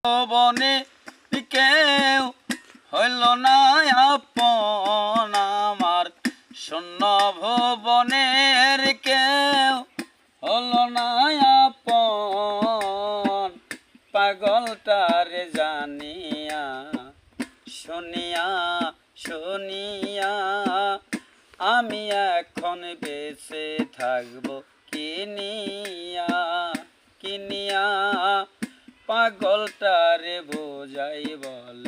বনে কেউ হইল না আপন আমার, শূন্য ভুবনের কেউ হল না আপন। পাগলটারে জানিয়া শুনিয়া শুনিয়া আমি এখন বেঁচে থাকবো কিনিয়া কিনিয়া। পাগলটারে বোঝাই বল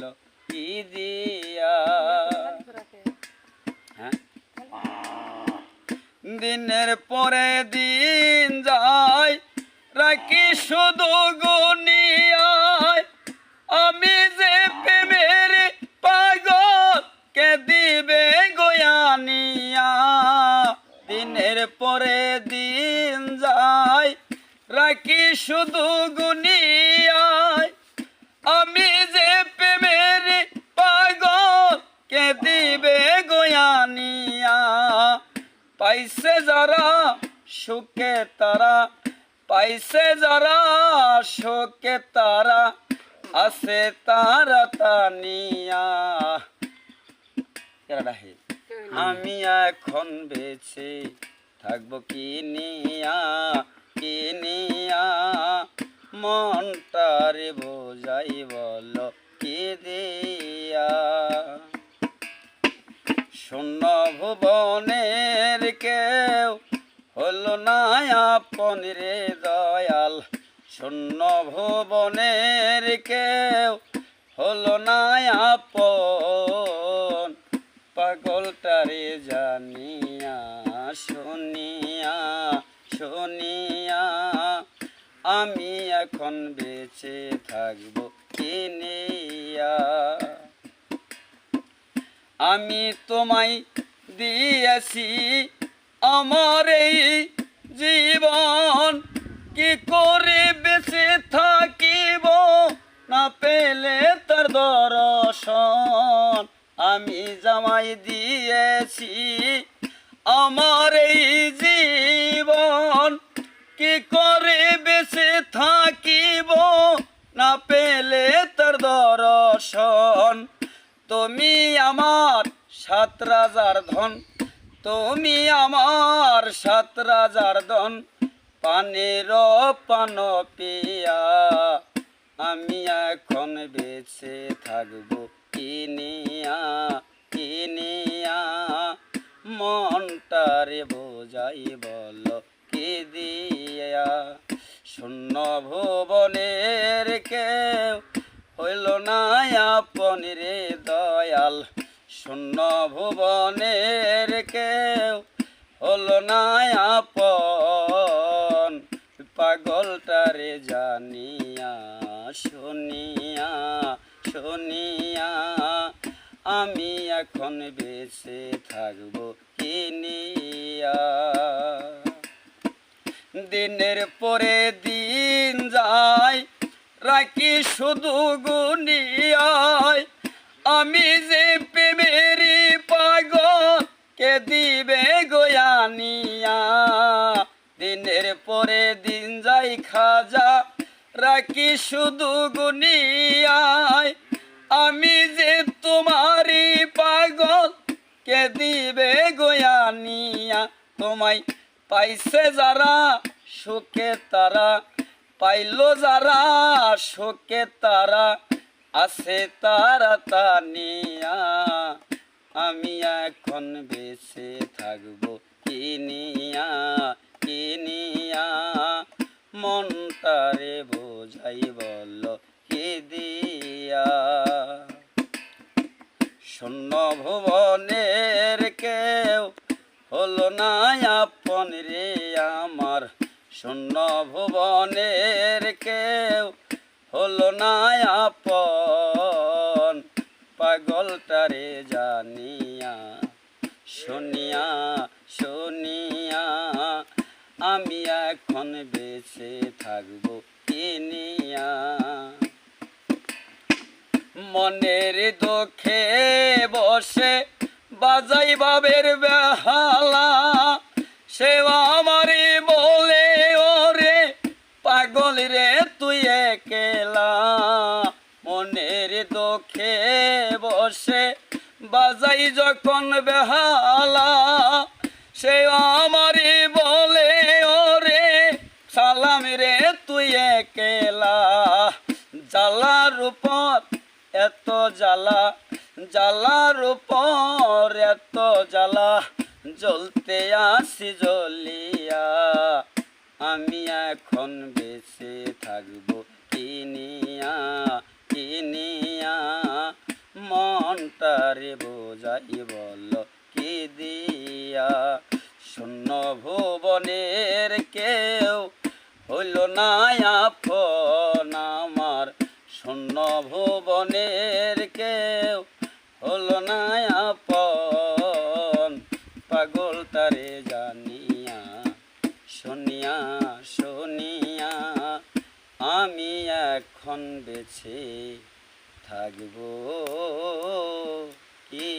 কি দিয়া। দিনের পরে দিন যায় রাখি শুধু গুনিয়ায়, আমি যে প্রেমের পাগল কে দিবে গয়ানিয়া। দিনের পরে দিন যায় রাখি শুধু গুনিয়ায়, আমি যে প্রেমের পাগল কে দিবে গয়ানিয়া। পাইছে যারা সুখে তারা, পাইছে যারা সুখে তারা, আছে তারা তানিয়া। আমি এখন বেঁচে থাকবো কিনিয়া কিনিয়া। মনটারে বোঝাই বল কি দিয়া। শূন্য ভুবনের কেউ হল না আপন রে দয়াল, শূন্য ভুবনের কেউ হল না আপন। পাগলটারে জানিয়া শুনিয়া শুনিয়া আমি এখন বেঁচে থাকবো কিনিয়া। আমি তোমায় দিয়েছি আমার এই জীবন, কি করে বেঁচে থাকিব না পেলে তার দর্শন। আমি জামাই দিয়েছি আমার এই জীবন, কি করে বেঁচে থাকিব না পেলে তার দর্শন। তুমি আমার 7 রাজার ধন, তুমি আমার 7 রাজার ধন, পানের পান পিয়া। আমি এখন বেঁচে থাকবো কিনিয়া কিনিয়া। মনটারে বোঝাই বল কি দিয়া। শূন্য ভুবনের কেউ হইল না আপন রে দয়াল, শূন্য ভুবনের কেউ হল না আপন। পাগলটারে জানিয়া শুনিয়া শুনিয়া আমি এখন বেঁচে থাকবো কিনিয়া। দিনের পরে দিন যায় রাখি শুধু গুনিয়ায়, আমি যে প্রেমের পাগল কে দিবে গয়ানিয়া। দিনের পরে দিন যাই খাজা রাখি শুধু গুনিয়ায়, আমি যে তোমারই পাগল কে দিবে গয়ানিয়া। তোমায় পাইছে যারা সুখে তারা, পাইল যারা সুখে তারা, আছে তারা তানিয়া। আমি এখন বেঁচে থাকবো কিনিয়া কিনিয়া। মনটারে বোঝাই বল কি দিয়া। শূন্য ভুবনের কেউ হল না আপন রে আমার, শূন্য ভুবনের কেউ হল না আপন। পাগলটারে জানিয়া শুনিয়া শুনিয়া আমি এখন বেঁচে থাকবো কিনিয়া। মনের দুঃখে বসে বাজাই বাবের বেহালা, সে আমারে বলে ওরে পাগল রে তুই একলা। দুঃখে বসে বাজাই যখন বেহালা, সে আমারই বলে ওরে সালাম রে তুই একলা। জ্বালার উপর এত জ্বালা, জ্বালার উপর এত জ্বালা, জ্বলতে আসি জ্বলিয়া। আমি এখন বেঁচে থাকবো কিনিয়া, কিনিয়া মনটারে বোঝাই বলো কি দিয়া। শূন্য ভুবনের কেউ হইল না আপন আমার, শূন্য ভুবনের কেউ হলো না আপন। পাগল তারে জানিয়া শুনিয়া শুনিয়া আমি এখন বেঁচে থাকবো কি